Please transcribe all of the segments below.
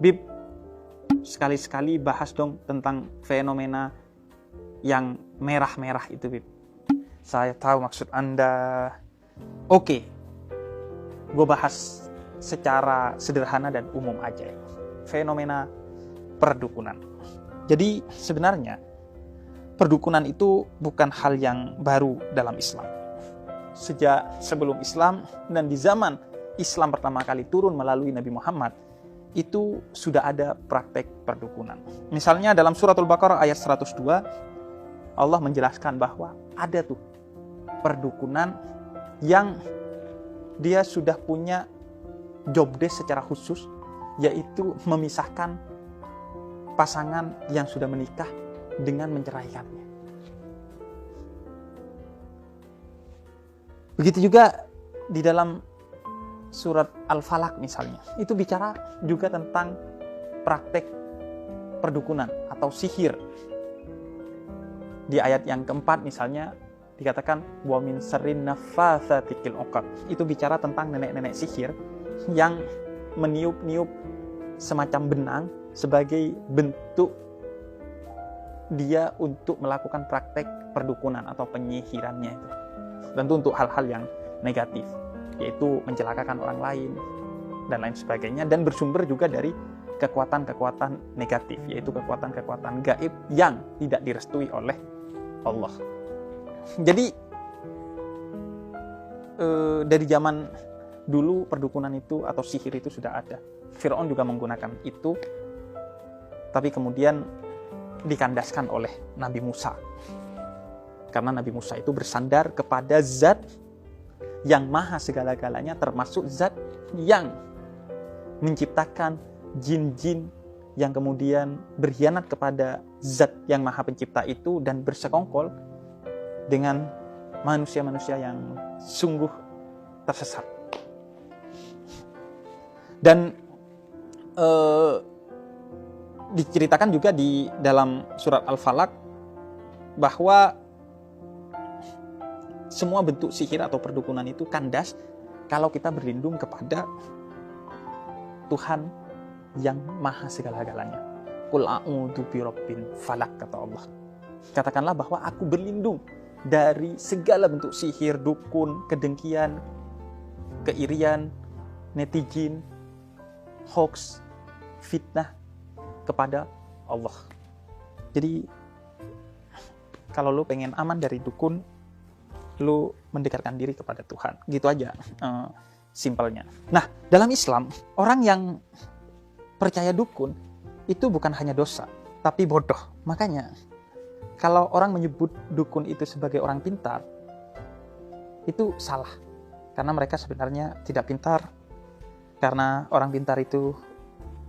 Bib, sekali-sekali bahas dong tentang fenomena yang merah-merah itu, Bib. Saya tahu maksud Anda. Oke, gue bahas secara sederhana dan umum aja. Fenomena perdukunan. Jadi sebenarnya perdukunan itu bukan hal yang baru dalam Islam. Sejak sebelum Islam dan di zaman Islam pertama kali turun melalui Nabi Muhammad, itu sudah ada praktek perdukunan. Misalnya dalam suratul Baqarah ayat 102, Allah menjelaskan bahwa ada tuh perdukunan yang dia sudah punya job desk secara khusus, yaitu memisahkan pasangan yang sudah menikah dengan menceraikannya. Begitu juga di dalam surat Al-Falaq misalnya, itu bicara juga tentang praktek perdukunan atau sihir. Di ayat yang keempat misalnya dikatakan wa min syarrin naffatsatil 'uqad. Itu bicara tentang nenek-nenek sihir yang meniup-niup semacam benang sebagai bentuk dia untuk melakukan praktek perdukunan atau penyihirannya itu. Tentu untuk hal-hal yang negatif, yaitu mencelakakan orang lain dan lain sebagainya, dan bersumber juga dari kekuatan-kekuatan negatif, yaitu kekuatan-kekuatan gaib yang tidak direstui oleh Allah. Jadi dari zaman dulu perdukunan itu atau sihir itu sudah ada. Fir'aun juga menggunakan itu, tapi kemudian dikandaskan oleh Nabi Musa. Karena Nabi Musa itu bersandar kepada zat yang maha segala-galanya, termasuk zat yang menciptakan jin-jin yang kemudian berkhianat kepada zat yang maha pencipta itu dan bersekongkol dengan manusia-manusia yang sungguh tersesat. Dan diceritakan juga di dalam surat Al-Falaq bahwa semua bentuk sihir atau perdukunan itu kandas kalau kita berlindung kepada Tuhan yang maha segala-galanya. Qul a'udzu birabbin falaq, kata Allah. Katakanlah bahwa aku berlindung dari segala bentuk sihir, dukun, kedengkian, keirian, netizen, hoax, fitnah kepada Allah. Jadi kalau lu pengen aman dari dukun, lu mendekatkan diri kepada Tuhan. Gitu aja simpelnya. Nah, dalam Islam, orang yang percaya dukun itu bukan hanya dosa, tapi bodoh. Makanya kalau orang menyebut dukun itu sebagai orang pintar, itu salah. Karena mereka sebenarnya tidak pintar. Karena orang pintar itu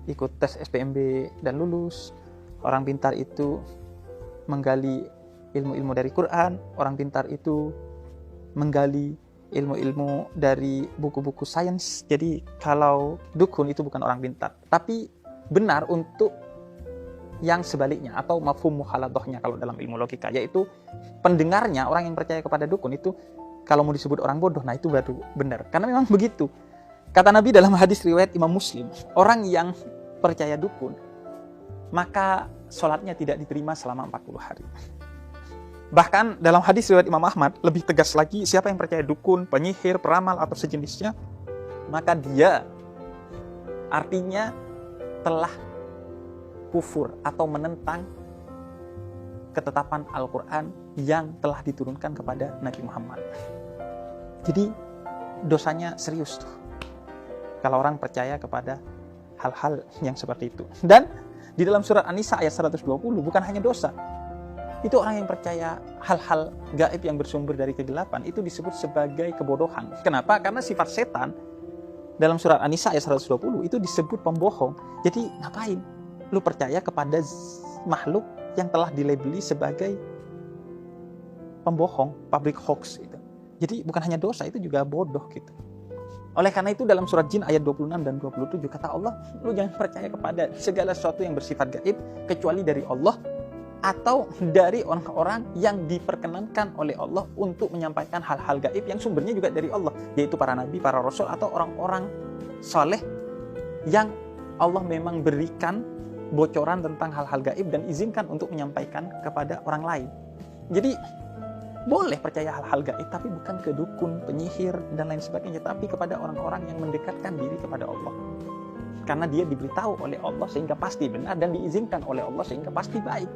ikut tes SPMB dan lulus. Orang pintar itu menggali ilmu-ilmu dari Quran. Orang pintar itu menggali ilmu-ilmu dari buku-buku sains. Jadi kalau dukun itu bukan orang pintar. Tapi benar untuk yang sebaliknya atau mafhum mukhalathahnya kalau dalam ilmu logika, yaitu pendengarnya, orang yang percaya kepada dukun itu kalau mau disebut orang bodoh, nah itu baru benar. Karena memang begitu. Kata Nabi dalam hadis riwayat Imam Muslim, orang yang percaya dukun maka sholatnya tidak diterima selama 40 hari. Bahkan dalam hadis riwayat Imam Ahmad lebih tegas lagi, siapa yang percaya dukun, penyihir, peramal atau sejenisnya, maka dia artinya telah kufur atau menentang ketetapan Al-Quran yang telah diturunkan kepada Nabi Muhammad. Jadi dosanya serius tuh kalau orang percaya kepada hal-hal yang seperti itu. Dan di dalam surat An-Nisa ayat 120 bukan hanya dosa, itu orang yang percaya hal-hal gaib yang bersumber dari kegelapan itu disebut sebagai kebodohan. Kenapa? Karena sifat setan dalam surat An-Nisa ayat 120 itu disebut pembohong. Jadi ngapain lu percaya kepada makhluk yang telah dilabeli sebagai pembohong, public hoax itu. Jadi bukan hanya dosa, itu juga bodoh gitu. Oleh karena itu dalam surat Jin ayat 26 dan 27 kata Allah, lu jangan percaya kepada segala sesuatu yang bersifat gaib kecuali dari Allah atau dari orang-orang yang diperkenankan oleh Allah untuk menyampaikan hal-hal gaib yang sumbernya juga dari Allah, yaitu para nabi, para rasul atau orang-orang soleh yang Allah memang berikan bocoran tentang hal-hal gaib dan izinkan untuk menyampaikan kepada orang lain. Jadi boleh percaya hal-hal gaib, tapi bukan ke dukun, penyihir, dan lain sebagainya, tapi kepada orang-orang yang mendekatkan diri kepada Allah. Karena dia diberitahu oleh Allah sehingga pasti benar, dan diizinkan oleh Allah sehingga pasti baik.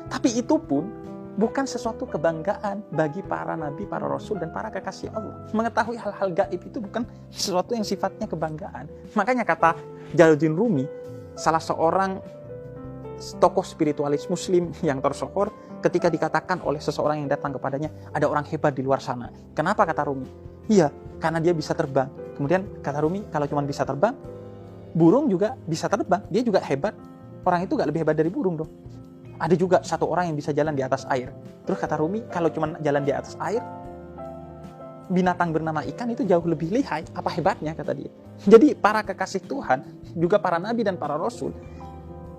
Tapi itu pun bukan sesuatu kebanggaan bagi para nabi, para rasul, dan para kekasih Allah. Mengetahui hal-hal gaib itu bukan sesuatu yang sifatnya kebanggaan. Makanya kata Jalaluddin Rumi, salah seorang tokoh spiritualis muslim yang tersohor, ketika dikatakan oleh seseorang yang datang kepadanya, ada orang hebat di luar sana. Kenapa, kata Rumi? Iya, karena dia bisa terbang. Kemudian kata Rumi, kalau cuma bisa terbang, burung juga bisa terbang. Dia juga hebat. Orang itu gak lebih hebat dari burung dong. Ada juga satu orang yang bisa jalan di atas air. Terus kata Rumi, kalau cuma jalan di atas air, binatang bernama ikan itu jauh lebih lihai. Apa hebatnya, kata dia. Jadi para kekasih Tuhan, juga para nabi dan para rasul,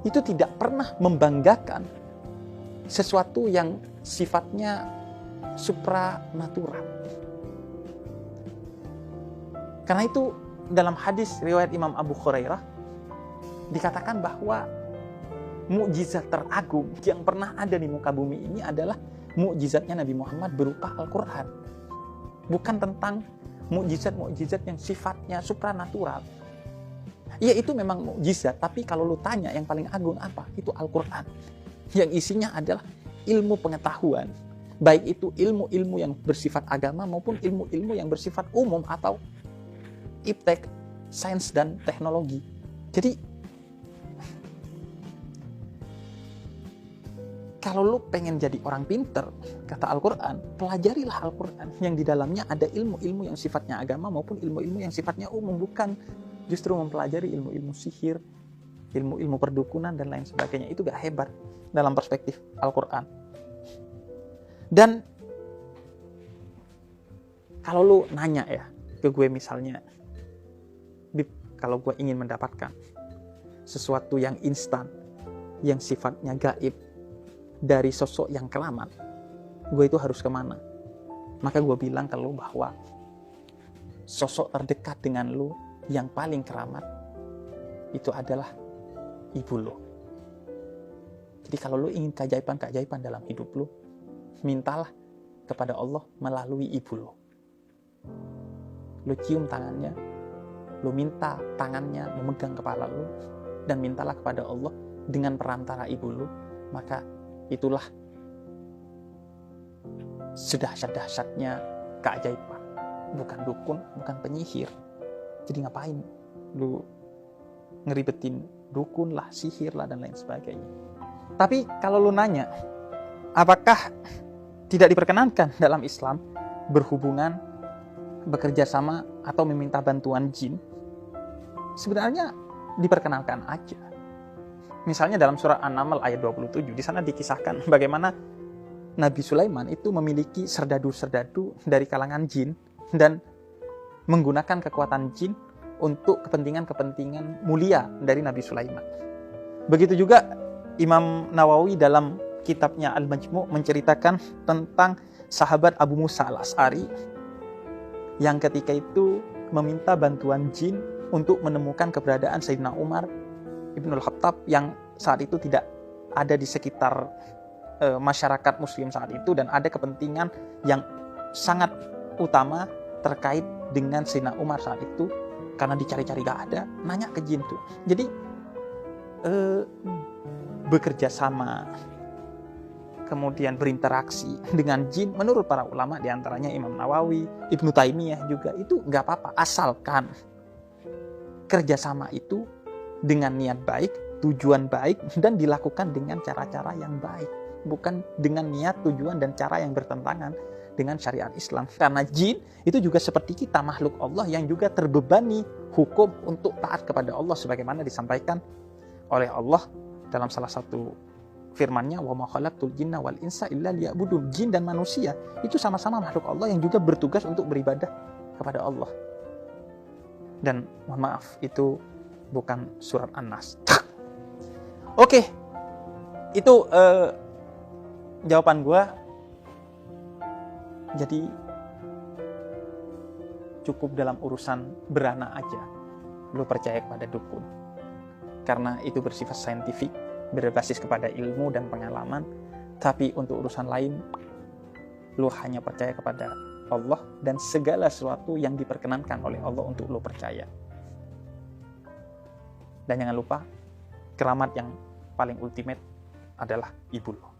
itu tidak pernah membanggakan sesuatu yang sifatnya supranatural. Karena itu dalam hadis riwayat Imam Abu Hurairah dikatakan bahwa mukjizat teragung yang pernah ada di muka bumi ini adalah mukjizatnya Nabi Muhammad berupa Al-Quran. Bukan tentang mukjizat-mukjizat yang sifatnya supranatural. Ya itu memang mukjizat, tapi kalau lu tanya yang paling agung apa? Itu Al-Quran. Yang isinya adalah ilmu pengetahuan. Baik itu ilmu-ilmu yang bersifat agama maupun ilmu-ilmu yang bersifat umum atau iptek, sains dan teknologi. Jadi kalau lu pengen jadi orang pinter, kata Al-Quran, pelajarilah Al-Quran yang di dalamnya ada ilmu-ilmu yang sifatnya agama maupun ilmu-ilmu yang sifatnya umum, bukan justru mempelajari ilmu-ilmu sihir, ilmu-ilmu perdukunan dan lain sebagainya. Itu gak hebat dalam perspektif Al-Quran. Dan kalau lu nanya ya ke gue misalnya, Bib, kalau gue ingin mendapatkan sesuatu yang instan, yang sifatnya gaib, dari sosok yang keramat, gue itu harus kemana? Maka gue bilang ke lu bahwa sosok terdekat dengan lu yang paling keramat itu adalah ibu lu. Jadi kalau lu ingin keajaiban-keajaiban dalam hidup lu, mintalah kepada Allah melalui ibu lu. Lu cium tangannya, lu minta tangannya memegang kepala lu, dan mintalah kepada Allah dengan perantara ibu lu, maka itulah sedahsyat-dahsyatnya keajaiban. Bukan dukun, bukan penyihir. Jadi ngapain lu ngeribetin dukun lah, sihir lah, dan lain sebagainya. Tapi kalau lu nanya, apakah tidak diperkenankan dalam Islam berhubungan, bekerja sama, atau meminta bantuan jin? Sebenarnya diperkenankan aja. Misalnya dalam surah An-Naml ayat 27, di sana dikisahkan bagaimana Nabi Sulaiman itu memiliki serdadu-serdadu dari kalangan jin dan menggunakan kekuatan jin untuk kepentingan-kepentingan mulia dari Nabi Sulaiman. Begitu juga Imam Nawawi dalam kitabnya Al-Majmu' menceritakan tentang sahabat Abu Musa Al-Asy'ari yang ketika itu meminta bantuan jin untuk menemukan keberadaan Sayyidina Umar Ibnul Khattab yang saat itu tidak ada di sekitar masyarakat muslim saat itu, dan ada kepentingan yang sangat utama terkait dengan Sayyidina Umar saat itu, karena dicari-cari gak ada, nanya ke jin tuh. Jadi bekerja sama, kemudian berinteraksi dengan jin, menurut para ulama diantaranya Imam Nawawi, Ibnu Taimiyah juga, itu gak apa-apa, asalkan kerjasama itu dengan niat baik, tujuan baik, dan dilakukan dengan cara-cara yang baik, bukan dengan niat, tujuan, dan cara yang bertentangan dengan syariat Islam. Karena jin itu juga seperti kita, makhluk Allah yang juga terbebani hukum untuk taat kepada Allah, sebagaimana disampaikan oleh Allah dalam salah satu firman-Nya, wa ma khalaqtul jinna wal insa illa liya'budun. Jin dan manusia itu sama-sama makhluk Allah yang juga bertugas untuk beribadah kepada Allah. Dan mohon maaf, itu bukan surat An-Nas. Oke, itu jawaban gue. Jadi cukup dalam urusan beranak aja. lu percaya kepada dukun. Karena itu bersifat saintifik, berbasis kepada ilmu dan pengalaman. Tapi untuk urusan lain, lu hanya percaya kepada Allah dan segala sesuatu yang diperkenankan oleh Allah untuk lu percaya. Dan jangan lupa, keramat yang paling ultimate adalah ibu lo.